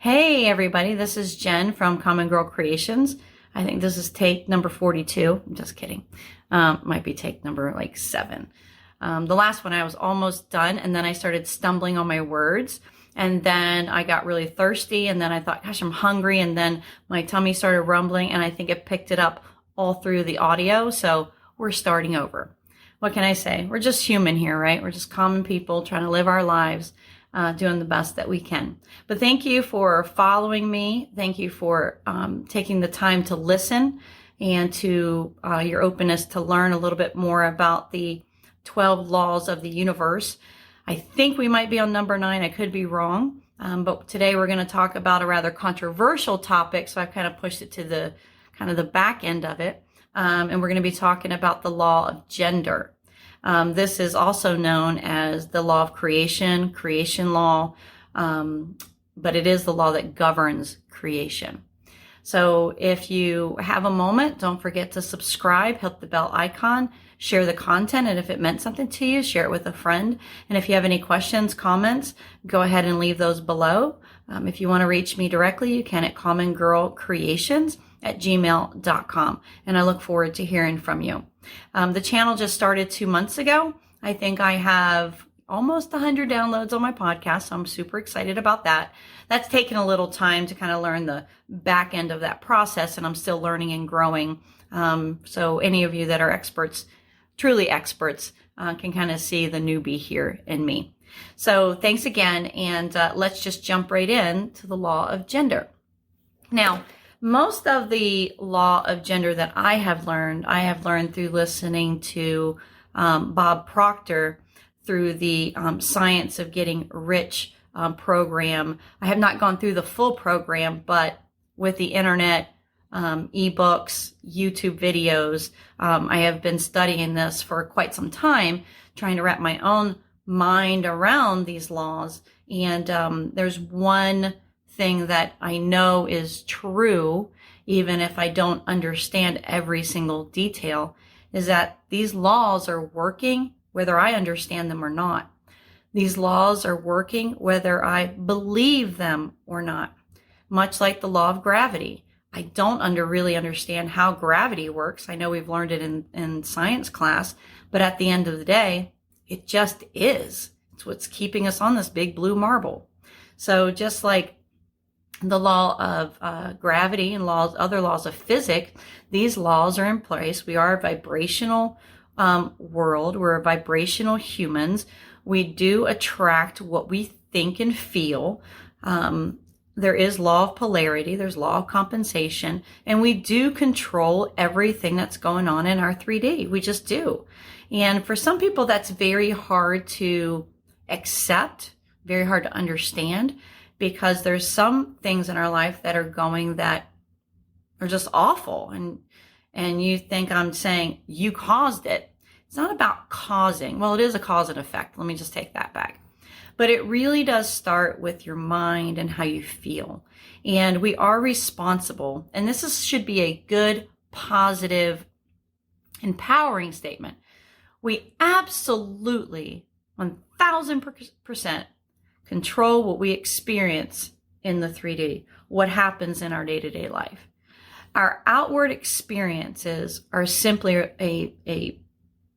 Hey everybody, this is Jen from CommonGirl Creations. I think this is take number 42. I'm just kidding. Might be take number like 7. The last one I was almost done, and then I started stumbling on my words, and then I got really thirsty, and then I thought, gosh, I'm hungry, and then my tummy started rumbling, and I think it picked it up all through the audio, so we're starting over. What can I say? We're just human here, right? We're just common people trying to live our lives, doing the best that we can. But thank you for following me. Thank you for taking the time to listen and to your openness to learn a little bit more about the 12 laws of the universe. I think we might be on number 9. I could be wrong. But today we're going to talk about a rather controversial topic. So I've kind of pushed it to the kind of the back end of it. And we're going to be talking about the law of gender. This is also known as the law of creation law, but it is the law that governs creation. So if you have a moment, don't forget to subscribe, hit the bell icon, share the content, and if it meant something to you, share it with a friend. And if you have any questions, comments, go ahead and leave those below. If you want to reach me directly, you can at commongirlcreations@gmail.com. And I look forward to hearing from you. The channel just started 2 months ago. I think I have almost 100 downloads on my podcast, so I'm super excited about that. That's taken a little time to kind of learn the back end of that process, and I'm still learning and growing. So any of you that are experts, truly experts, can kind of see the newbie here in me. So thanks again, and let's just jump right in to the law of gender. Now, most of the law of gender that I have learned through listening to Bob Proctor through the Science of Getting Rich program. I have not gone through the full program, but with the internet, ebooks, YouTube videos, I have been studying this for quite some time, trying to wrap my own mind around these laws. And there's one thing that I know is true, even if I don't understand every single detail, is that these laws are working whether I understand them or not. These laws are working whether I believe them or not. Much like the law of gravity. I don't really understand how gravity works. I know we've learned it in science class, but at the end of the day, it just is. It's what's keeping us on this big blue marble. So just like the law of gravity and other laws of physics, these laws are in place. We are a vibrational world. We're vibrational humans. We do attract what we think and feel. There is law of polarity. There's law of compensation. And we do control everything that's going on in our 3D. We just do. And for some people, that's very hard to accept, very hard to understand, because there's some things in our life that are going that are just awful. And you think I'm saying you caused it. It's not about causing. Well, it is a cause and effect. Let me just take that back. But it really does start with your mind and how you feel. And we are responsible. And should be a good, positive, empowering statement. We absolutely, 1000% control what we experience in the 3D, what happens in our day-to-day life. Our outward experiences are simply a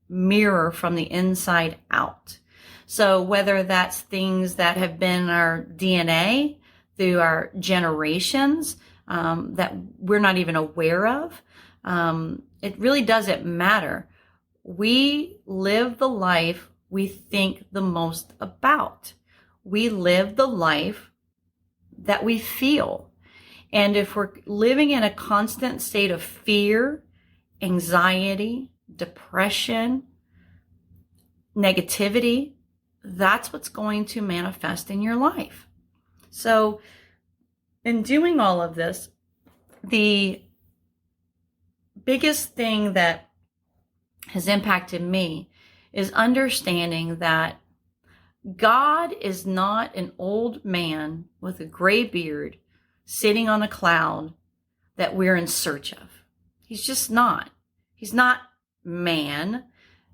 mirror from the inside out. So whether that's things that have been in our DNA through our generations that we're not even aware of, it really doesn't matter. We live the life we think the most about. We live the life that we feel. And if we're living in a constant state of fear, anxiety, depression, negativity, that's what's going to manifest in your life. So in doing all of this, the biggest thing that has impacted me is understanding that God is not an old man with a gray beard sitting on a cloud that we're in search of. He's just not. He's not man.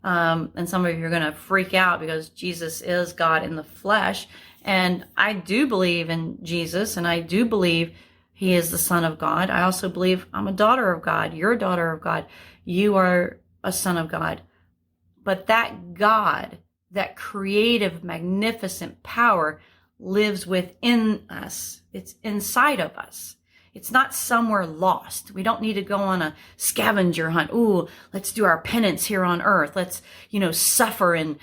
And some of you are going to freak out because Jesus is God in the flesh. And I do believe in Jesus, and I do believe he is the Son of God. I also believe I'm a daughter of God. You're a daughter of God. You are a son of God. But that God, that creative, magnificent power lives within us. It's inside of us. It's not somewhere lost. We don't need to go on a scavenger hunt. Ooh, let's do our penance here on earth. Let's, suffer and,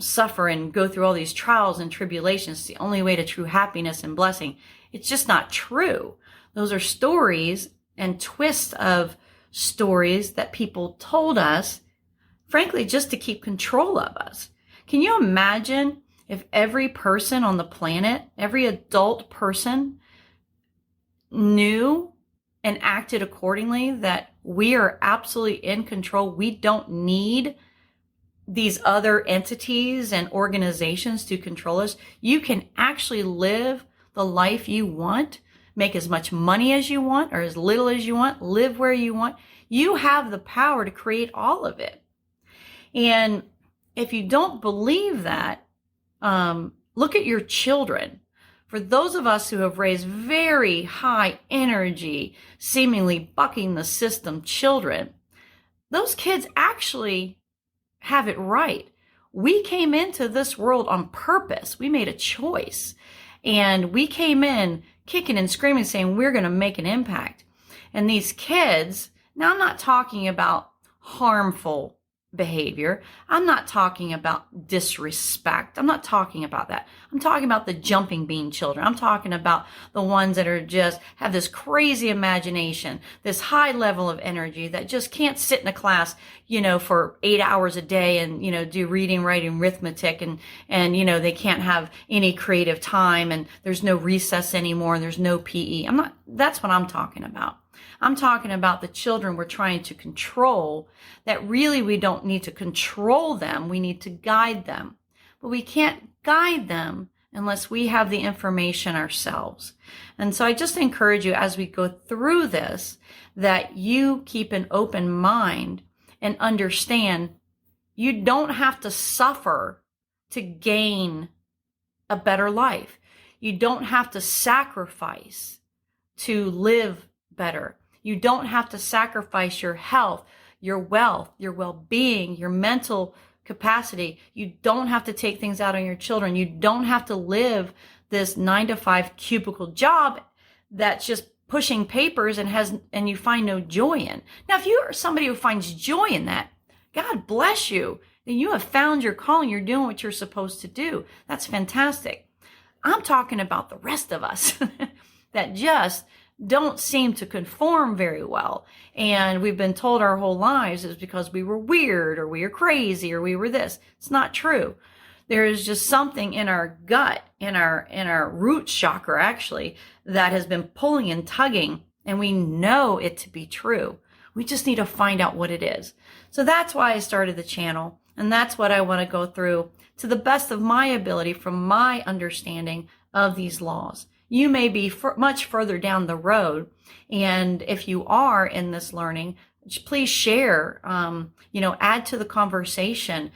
suffer and go through all these trials and tribulations. It's the only way to true happiness and blessing. It's just not true. Those are stories and twists of stories that people told us, frankly, just to keep control of us. Can you imagine if every person on the planet, every adult person knew and acted accordingly, that we are absolutely in control? We don't need these other entities and organizations to control us. You can actually live the life you want, make as much money as you want or as little as you want, live where you want. You have the power to create all of it. And if you don't believe that, look at your children. For those of us who have raised very high energy, seemingly bucking the system children, those kids actually have it right. We came into this world on purpose. We made a choice. And we came in kicking and screaming, saying we're going to make an impact. And these kids, now I'm not talking about harmful behavior. I'm not talking about disrespect. I'm not talking about that. I'm talking about the jumping bean children. I'm talking about the ones that are just have this crazy imagination, this high level of energy that just can't sit in a class, for 8 hours a day and, do reading, writing, arithmetic and, they can't have any creative time and there's no recess anymore and there's no PE. That's what I'm talking about. I'm talking about the children we're trying to control, that really we don't need to control them. We need to guide them. But we can't guide them unless we have the information ourselves. And so I just encourage you as we go through this, that you keep an open mind and understand you don't have to suffer to gain a better life. You don't have to sacrifice to live better. You don't have to sacrifice your health, your wealth, your well-being, your mental capacity. You don't have to take things out on your children. You don't have to live this 9-to-5 cubicle job that's just pushing papers and you find no joy in. Now, if you are somebody who finds joy in that, God bless you. Then you have found your calling. You're doing what you're supposed to do. That's fantastic. I'm talking about the rest of us that just don't seem to conform very well. And we've been told our whole lives is because we were weird or we were crazy or we were this. It's not true. There is just something in our gut, in our root chakra actually, that has been pulling and tugging, and we know it to be true. We just need to find out what it is. So that's why I started the channel. And that's what I want to go through to the best of my ability from my understanding of these laws. You may be much further down the road. And if you are in this learning, please share, add to the conversation,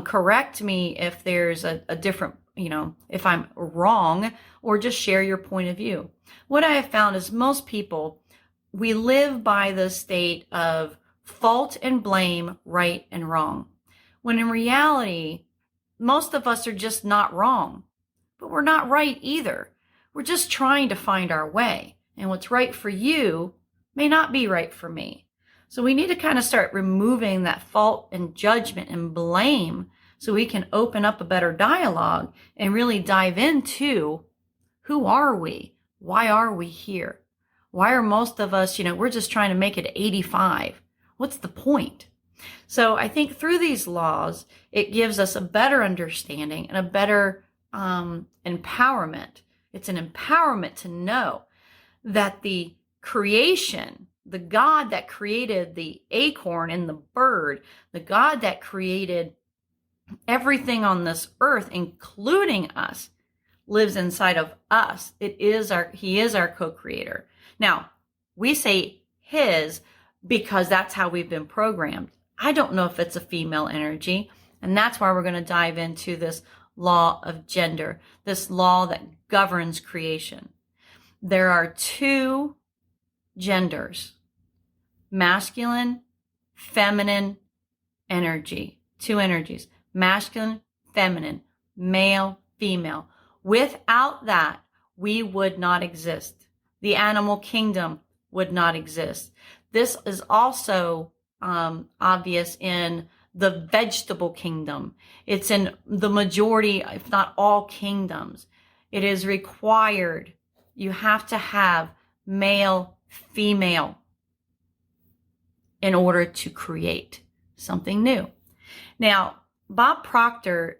correct me if there's a different, if I'm wrong, or just share your point of view. What I have found is most people, we live by the state of fault and blame, right and wrong. When in reality, most of us are just not wrong, but we're not right either. We're just trying to find our way. And what's right for you may not be right for me. So we need to kind of start removing that fault and judgment and blame so we can open up a better dialogue and really dive into who are we? Why are we here? Why are most of us, we're just trying to make it 85. What's the point? So I think through these laws, it gives us a better understanding and a better empowerment. It's an empowerment to know that the creation, the God that created the acorn and the bird, the God that created everything on this earth, including us, lives inside of us. He is our co-creator. Now, we say his because that's how we've been programmed. I don't know if it's a female energy, and that's why we're going to dive into this law of gender, this law that governs creation. There are two genders, masculine, feminine energy, two energies, masculine, feminine, male, female. Without that, we would not exist. The animal kingdom would not exist. This is also obvious in the vegetable kingdom. It's in the majority, if not all kingdoms. It is required. You have to have male, female in order to create something new. Now, Bob Proctor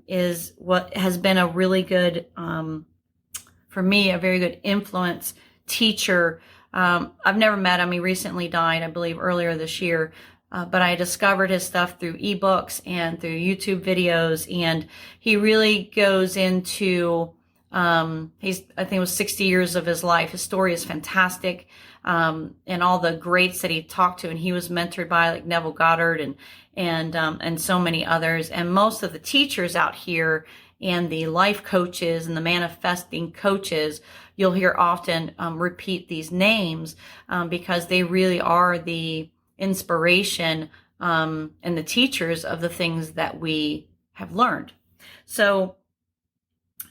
is what has been a really good, for me, a very good influence teacher. I've never met him. He recently died, I believe, earlier this year. But I discovered his stuff through ebooks and through YouTube videos. And he really goes into, I think it was 60 years of his life. His story is fantastic. And all the greats that he talked to, and he was mentored by like Neville Goddard and so many others. And most of the teachers out here and the life coaches and the manifesting coaches, you'll hear often repeat these names because they really are the inspiration and the teachers of the things that we have learned. So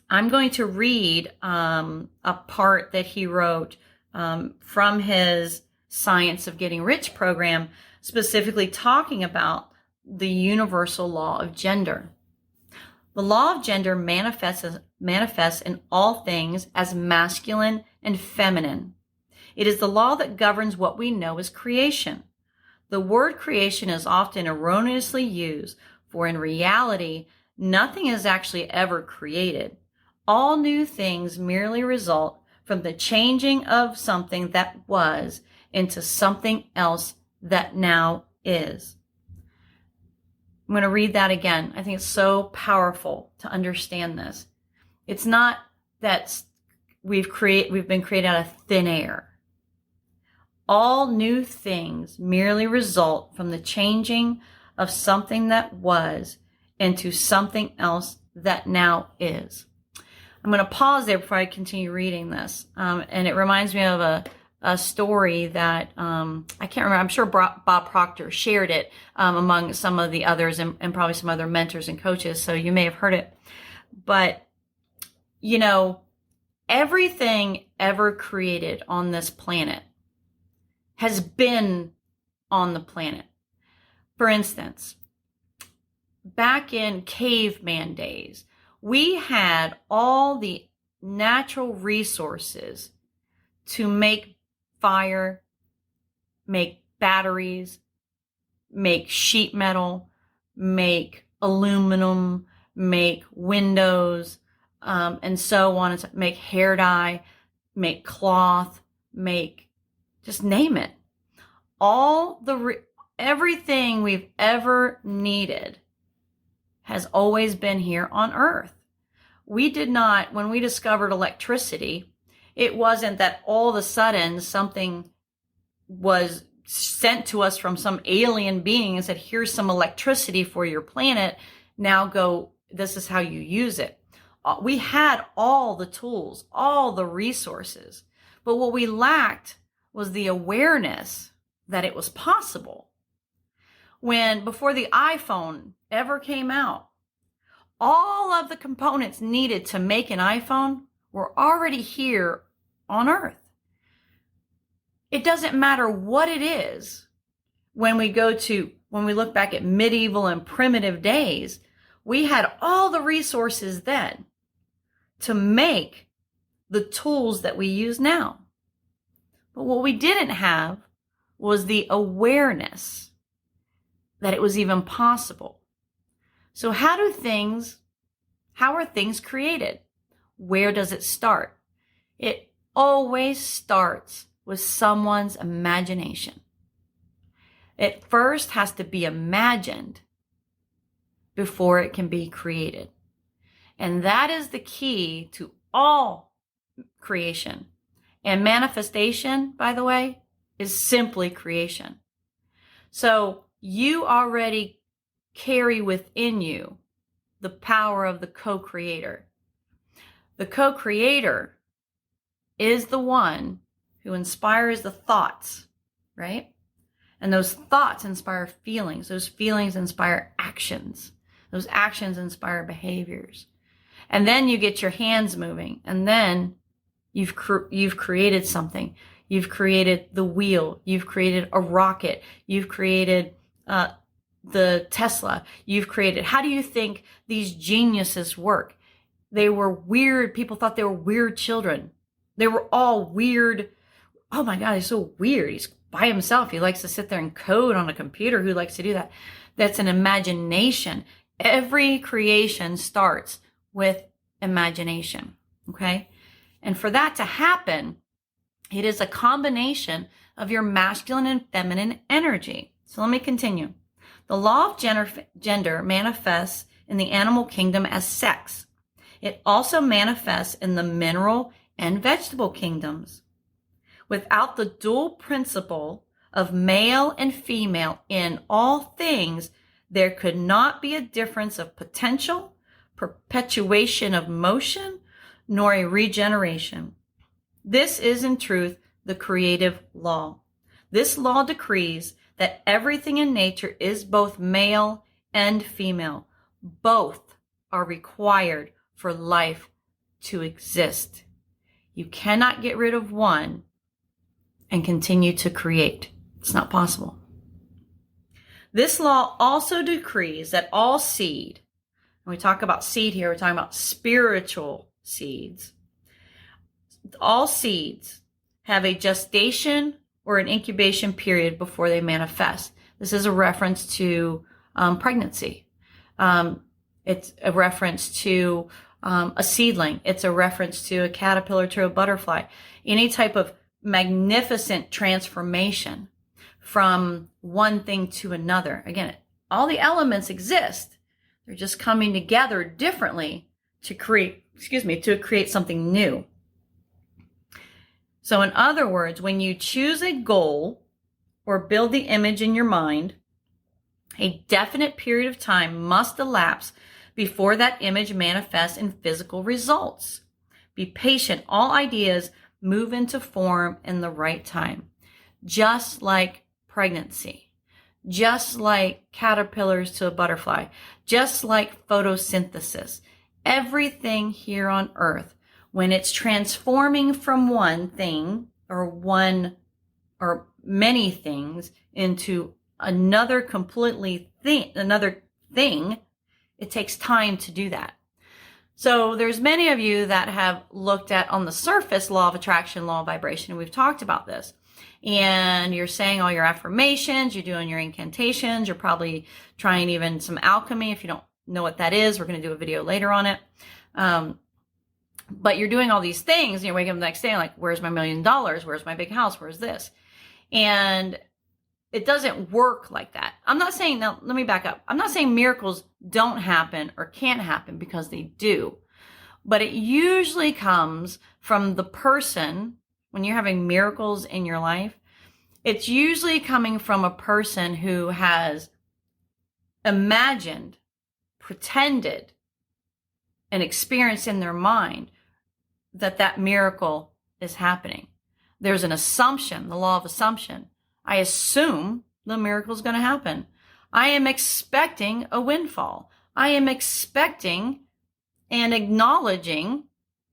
I'm going to read a part that he wrote from his Science of Getting Rich program, specifically talking about the universal law of gender. The law of gender manifests in all things as masculine and feminine. It is the law that governs what we know as creation. The word creation is often erroneously used, for in reality, nothing is actually ever created. All new things merely result from the changing of something that was into something else that now is. I'm going to read that again. I think it's so powerful to understand this. It's not that we've been created out of thin air. All new things merely result from the changing of something that was into something else that now is. I'm going to pause there before I continue reading this. And it reminds me of a story that I can't remember. I'm sure Bob Proctor shared it among some of the others and probably some other mentors and coaches. So you may have heard it. But, you know, everything ever created on this planet has been on the planet. For instance, back in caveman days, we had all the natural resources to make fire, make batteries, make sheet metal, make aluminum, make windows, and so on, and make hair dye, make cloth, make, just name it. Everything we've ever needed has always been here on Earth. We did not, when we discovered electricity, it wasn't that all of a sudden something was sent to us from some alien being and said, here's some electricity for your planet. Now go, this is how you use it. We had all the tools, all the resources, but what we lacked was the awareness that it was possible. Before the iPhone ever came out, all of the components needed to make an iPhone were already here on Earth. It doesn't matter what it is. When we look back at medieval and primitive days, we had all the resources then to make the tools that we use now. But what we didn't have was the awareness that it was even possible. So how are things created? Where does it start? It always starts with someone's imagination. It first has to be imagined before it can be created. And that is the key to all creation. And manifestation, by the way, is simply creation. So you already carry within you the power of the co-creator. The co-creator is the one who inspires the thoughts, right? And those thoughts inspire feelings. Those feelings inspire actions. Those actions inspire behaviors. And then you get your hands moving, and then you've created something. You've created the wheel. You've created a rocket. You've created the Tesla. You've created. How do you think these geniuses work? They were weird. People thought they were weird children. They were all weird. Oh my God, he's so weird. He's by himself. He likes to sit there and code on a computer. Who likes to do that? That's an imagination. Every creation starts with imagination. Okay? And for that to happen, it is a combination of your masculine and feminine energy. So let me continue. The law of gender manifests in the animal kingdom as sex. It also manifests in the mineral and vegetable kingdoms. Without the dual principle of male and female in all things, there could not be a difference of potential, perpetuation of motion, nor a regeneration. This is in truth the creative law. This law decrees that everything in nature is both male and female. Both are required for life to exist. You cannot get rid of one and continue to create. It's not possible. This law also decrees that all seed, when we talk about seed here, we're talking about spiritual seeds. All seeds have a gestation or an incubation period before they manifest. This is a reference to pregnancy. It's a reference to a seedling. It's a reference to a caterpillar to a butterfly. Any type of magnificent transformation from one thing to another. Again, all the elements exist. They're just coming together differently to create something new. So in other words, when you choose a goal or build the image in your mind, a definite period of time must elapse before that image manifests in physical results. Be patient. All ideas move into form in the right time. Just like pregnancy, just like caterpillars to a butterfly, just like photosynthesis. Everything here on earth, when it's transforming from one thing or many things into another thing, it takes time to do that. So there's many of you that have looked at on the surface law of attraction, law of vibration. We've talked about this. And you're saying all your affirmations, you're doing your incantations, you're probably trying even some alchemy. If you don't know what that is, we're going to do a video later on it. But you're doing all these things and you're waking up the next day and like, where's my $1 million? Where's my big house? Where's this? And it doesn't work like that. I'm not saying, now let me back up. I'm not saying miracles don't happen or can't happen, because they do. But it usually comes from the person, when you're having miracles in your life, it's usually coming from a person who has imagined, pretended, and experienced in their mind that miracle is happening. There's an assumption, the law of assumption. I assume the miracle is going to happen. I am expecting a windfall. I am expecting and acknowledging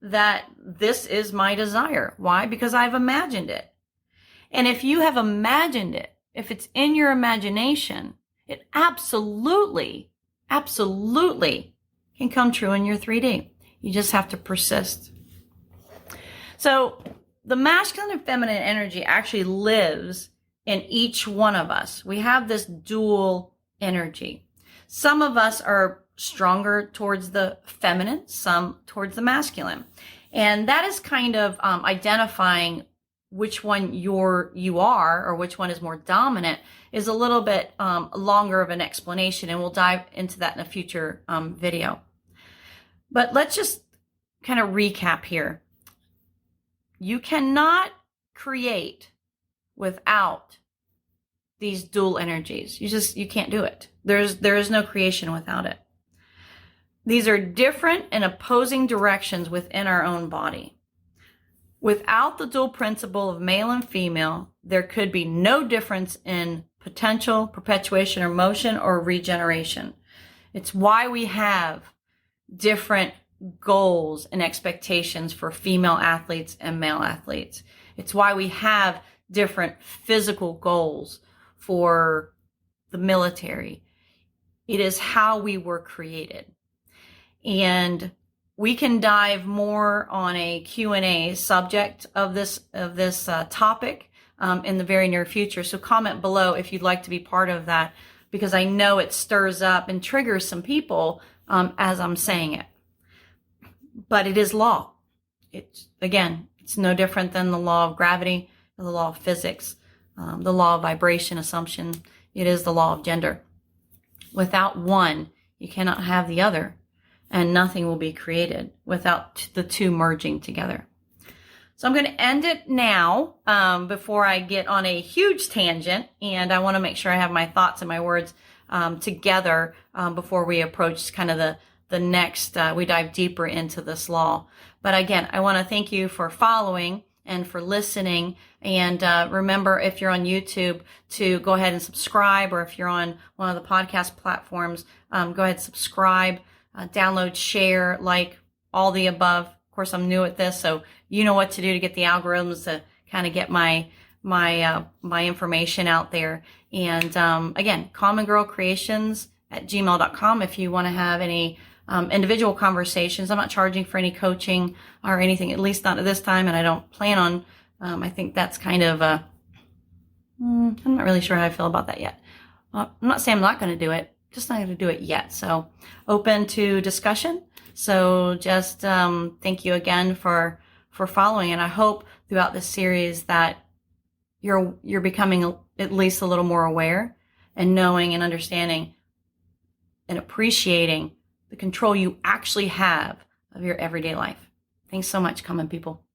that this is my desire. Why? Because I've imagined it. And if you have imagined it, if it's in your imagination, it absolutely can come true in your 3D. You just have to persist. So the masculine and feminine energy actually lives in each one of us. We have this dual energy. Some of us are stronger towards the feminine, some towards the masculine. And that is kind of identifying which one you are, or which one is more dominant, is a little bit longer of an explanation, and we'll dive into that in a future video. But let's just kind of recap here. You cannot create without these dual energies. You can't do it. There is no creation without it. These are different and opposing directions within our own body. Without the dual principle of male and female, there could be no difference in potential, perpetuation, or motion, or regeneration. It's why we have different goals and expectations for female athletes and male athletes. It's why we have different physical goals for the military. It is how we were created. And we can dive more on a Q&A subject of this topic in the very near future. So comment below if you'd like to be part of that, because I know it stirs up and triggers some people as I'm saying it. But it is law. It's no different than the law of gravity, the law of physics, the law of vibration assumption. It is the law of gender. Without one, you cannot have the other, and nothing will be created without the two merging together. So I'm going to end it now before I get on a huge tangent, and I want to make sure I have my thoughts and my words together before we approach kind of the next, we dive deeper into this law. But again, I want to thank you for following and for listening. And remember, if you're on YouTube, to go ahead and subscribe, or if you're on one of the podcast platforms, go ahead and subscribe, download, share, like, all the above. Of course, I'm new at this, so you know what to do to get the algorithms to kind of get my information out there. And again, commongirlcreations@gmail.com if you want to have any individual conversations. I'm not charging for any coaching or anything, at least not at this time, and I don't plan on. I think that's kind of I'm not really sure how I feel about that yet. I'm not saying I'm not going to do it, just not going to do it yet. So open to discussion. So just thank you again for following, and I hope throughout this series that you're becoming at least a little more aware and knowing and understanding and appreciating the control you actually have of your everyday life. Thanks so much, common people.